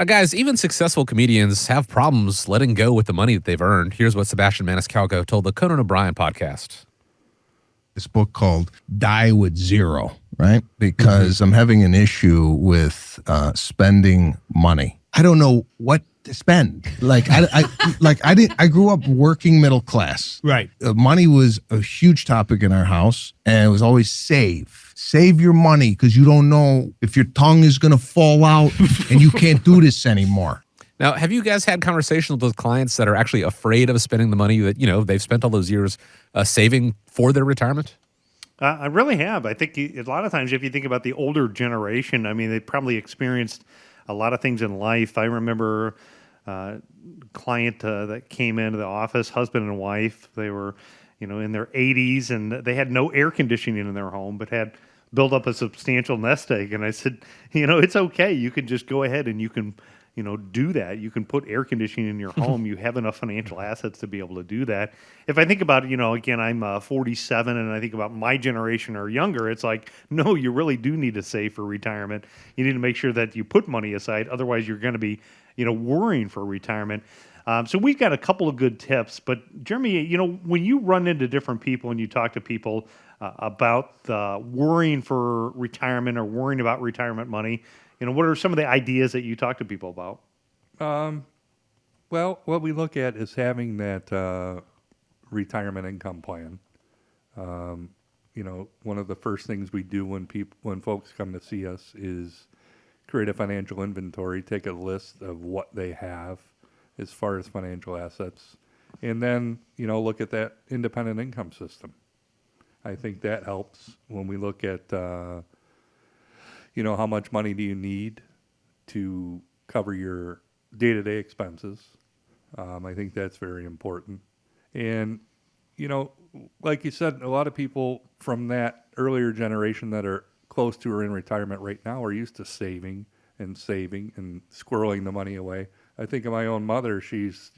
Guys, even successful comedians have problems letting go with the money that they've earned. Here's what Sebastian Maniscalco told the Conan O'Brien podcast. This book called Die with Zero, right? Because I'm having an issue with spending money. I don't know what to spend. I grew up working middle class. Right. Money was a huge topic in our house, and it was always save. Save your money because you don't know if your tongue is going to fall out and you can't do this anymore. Now, have you guys had conversations with clients that are actually afraid of spending the money that, they've spent all those years saving for their retirement? I really have. I think a lot of times, if you think about the older generation, I mean, they probably experienced a lot of things in life. I remember a client that came into the office, husband and wife. They were, in their 80s, and they had no air conditioning in their home, but had built up a substantial nest egg. And I said, it's okay. You can just go ahead and you can do that. You can put air conditioning in your home. You have enough financial assets to be able to do that. If I think about, again, I'm 47, and I think about my generation or younger, it's like, no, you really do need to save for retirement. You need to make sure that you put money aside. Otherwise, you're going to be, worrying for retirement. So we've got a couple of good tips. But Jeremy, when you run into different people and you talk to people about worrying for retirement or worrying about retirement money, what are some of the ideas that you talk to people about? Well, what we look at is having that retirement income plan. One of the first things we do when folks come to see us is create a financial inventory, take a list of what they have as far as financial assets, and then, look at that independent income system. I think that helps when we look at how much money do you need to cover your day-to-day expenses. I think that's very important. And, like you said, a lot of people from that earlier generation that are close to or in retirement right now are used to saving and squirreling the money away. I think of my own mother. She's,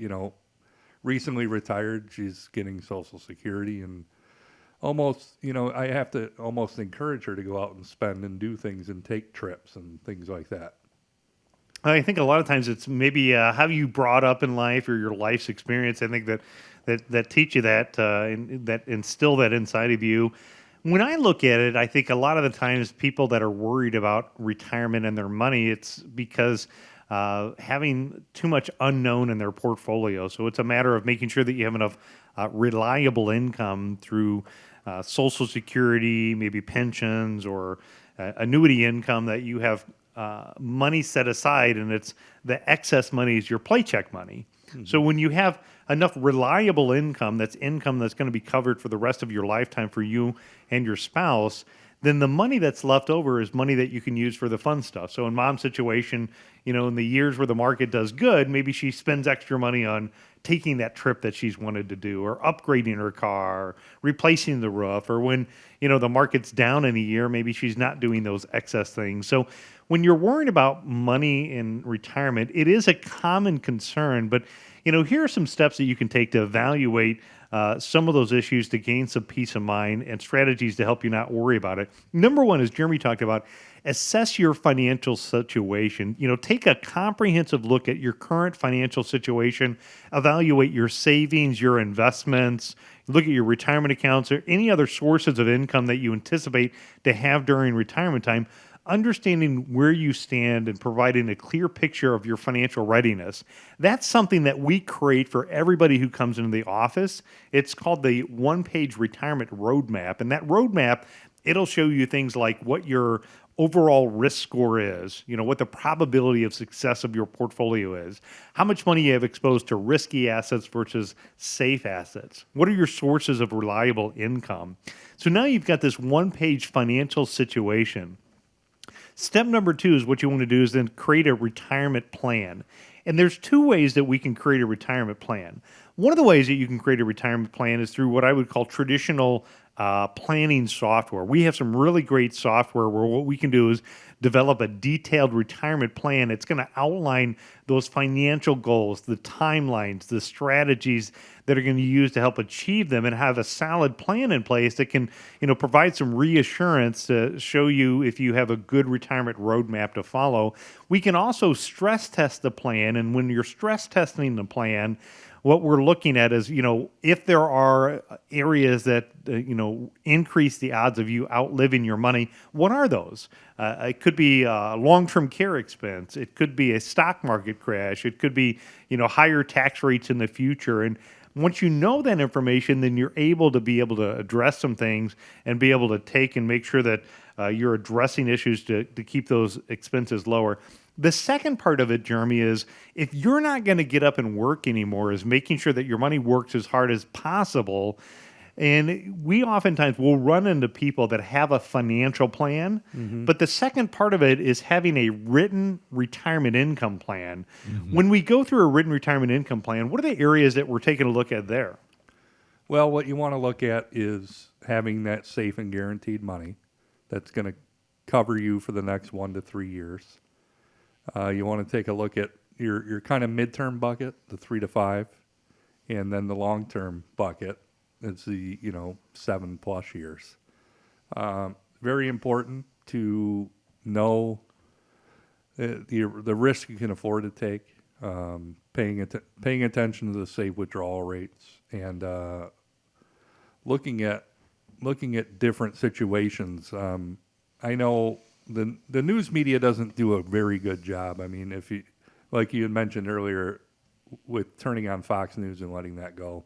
recently retired. She's getting Social Security, and almost, I have to almost encourage her to go out and spend and do things and take trips and things like that. I think a lot of times it's maybe how you brought up in life or your life's experience. I think that teach you that and that instill that inside of you. When I look at it, I think a lot of the times people that are worried about retirement and their money, it's because having too much unknown in their portfolio. So it's a matter of making sure that you have enough reliable income through Social Security, maybe pensions or annuity income, that you have money set aside, and it's the excess money is your paycheck money. Mm-hmm. So when you have enough reliable income that's going to be covered for the rest of your lifetime for you and your spouse, then the money that's left over is money that you can use for the fun stuff. So in Mom's situation, in the years where the market does good, maybe she spends extra money on taking that trip that she's wanted to do, or upgrading her car, replacing the roof, or when, the market's down in a year, maybe she's not doing those excess things. So when you're worrying about money in retirement, it is a common concern, but here are some steps that you can take to evaluate some of those issues to gain some peace of mind, and strategies to help you not worry about it. Number one, as Jeremy talked about, assess your financial situation. Take a comprehensive look at your current financial situation, evaluate your savings, your investments, look at your retirement accounts or any other sources of income that you anticipate to have during retirement time. Understanding where you stand and providing a clear picture of your financial readiness. That's something that we create for everybody who comes into the office. It's called the one-page retirement roadmap. And that roadmap, it'll show you things like what your overall risk score is, what the probability of success of your portfolio is, how much money you have exposed to risky assets versus safe assets, what are your sources of reliable income. So now you've got this one-page financial situation. Step number 2 is what you want to do is then create a retirement plan. And there's 2 ways that we can create a retirement plan. One of the ways that you can create a retirement plan is through what I would call traditional planning software. We have some really great software where what we can do is develop a detailed retirement plan. It's going to outline those financial goals, the timelines, the strategies that are going to use to help achieve them, and have a solid plan in place that can, provide some reassurance to show you if you have a good retirement roadmap to follow. We can also stress test the plan, and when you're stress testing the plan, what we're looking at is, if there are areas that, increase the odds of you outliving your money, what are those? It could be a long-term care expense. It could be a stock market crash. It could be, higher tax rates in the future. And once you know that information, then you're able to address some things and be able to take and make sure that you're addressing issues to keep those expenses lower. The second part of it, Jeremy, is if you're not going to get up and work anymore, is making sure that your money works as hard as possible. And we oftentimes will run into people that have a financial plan, but the second part of it is having a written retirement income plan. When we go through a written retirement income plan, what are the areas that we're taking a look at there? Well, what you want to look at is having that safe and guaranteed money that's going to cover you for the next 1 to 3 years. You want to take a look at your kind of midterm bucket, the 3 to 5, and then the long-term bucket. It's the 7+ years. Very important to know the risk you can afford to take. Paying attention to the safe withdrawal rates, and looking at different situations. I know the news media doesn't do a very good job. I mean, if you, like you had mentioned earlier, with turning on Fox News and letting that go,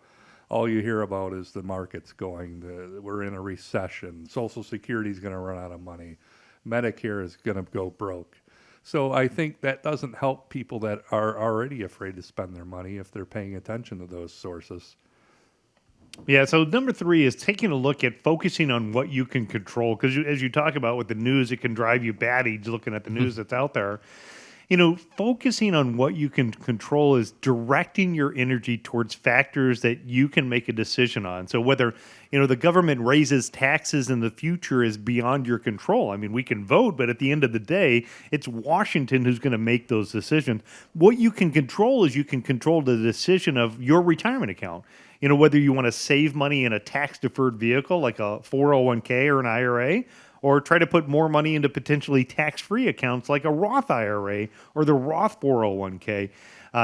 all you hear about is the market's going, we're in a recession, Social Security is going to run out of money, Medicare is going to go broke. So I think that doesn't help people that are already afraid to spend their money if they're paying attention to those sources. Yeah, so number 3 is taking a look at focusing on what you can control. Because as you talk about with the news, it can drive you batty looking at the news that's out there. Focusing on what you can control is directing your energy towards factors that you can make a decision on. So whether, the government raises taxes in the future is beyond your control. I mean, we can vote, but at the end of the day, it's Washington who's going to make those decisions. What you can control is you can control the decision of your retirement account. Whether you want to save money in a tax-deferred vehicle like a 401k or an IRA, or try to put more money into potentially tax-free accounts like a Roth IRA or the Roth 401k.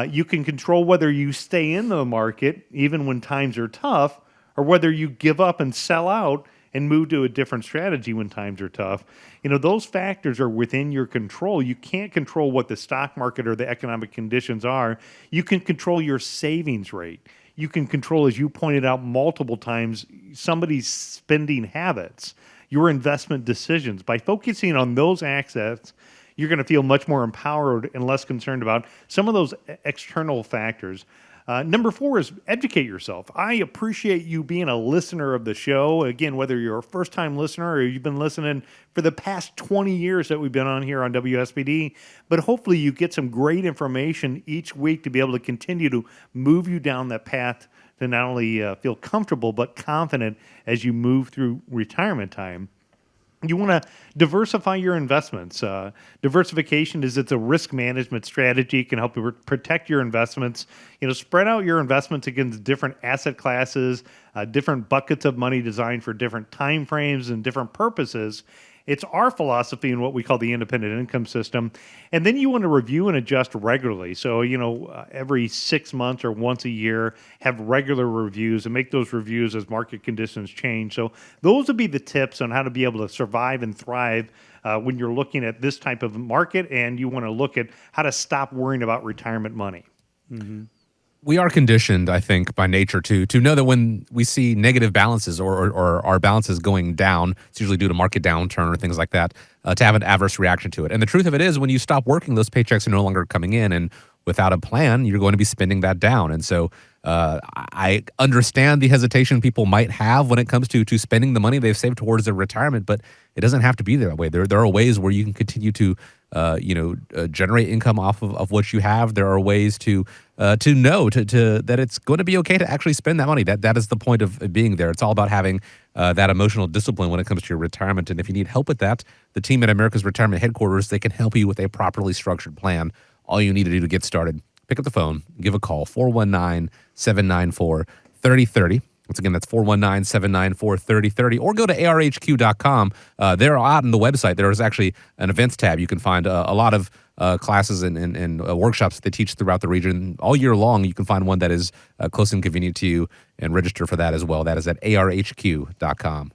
You can control whether you stay in the market even when times are tough, or whether you give up and sell out and move to a different strategy when times are tough. Those factors are within your control. You can't control what the stock market or the economic conditions are. You can control your savings rate. You can control, as you pointed out multiple times, somebody's spending habits, your investment decisions. By focusing on those assets, you're going to feel much more empowered and less concerned about some of those external factors. Number 4 is educate yourself. I appreciate you being a listener of the show. Again, whether you're a first-time listener or you've been listening for the past 20 years that we've been on here on WSBD, but hopefully you get some great information each week to be able to continue to move you down that path to not only feel comfortable but confident as you move through retirement time. You want to diversify your investments. Diversification it's a risk management strategy. It can help you protect your investments. Spread out your investments against different asset classes, different buckets of money designed for different time frames and different purposes. It's our philosophy in what we call the independent income system. And then you want to review and adjust regularly. So, every 6 months or once a year, have regular reviews and make those reviews as market conditions change. So those would be the tips on how to be able to survive and thrive when you're looking at this type of market, and you want to look at how to stop worrying about retirement money. Mm-hmm. We are conditioned, I think, by nature to know that when we see negative balances or our balances going down, it's usually due to market downturn or things like that, to have an adverse reaction to it. And the truth of it is, when you stop working, those paychecks are no longer coming in. And without a plan, you're going to be spending that down. And so I understand the hesitation people might have when it comes to spending the money they've saved towards their retirement, but it doesn't have to be that way. There are ways where you can continue to generate income off of what you have. There are ways to know that it's going to be okay to actually spend that money. That is the point of being there. It's all about having that emotional discipline when it comes to your retirement. And if you need help with that, the team at America's Retirement Headquarters, they can help you with a properly structured plan. All you need to do to get started, pick up the phone, give a call, 419-794-3030. Once again, that's 419-794-3030, or go to arhq.com. They're out on the website. There is actually an events tab. You can find a lot of classes and workshops that they teach throughout the region all year long. You can find one that is close and convenient to you and register for that as well. That is at arhq.com.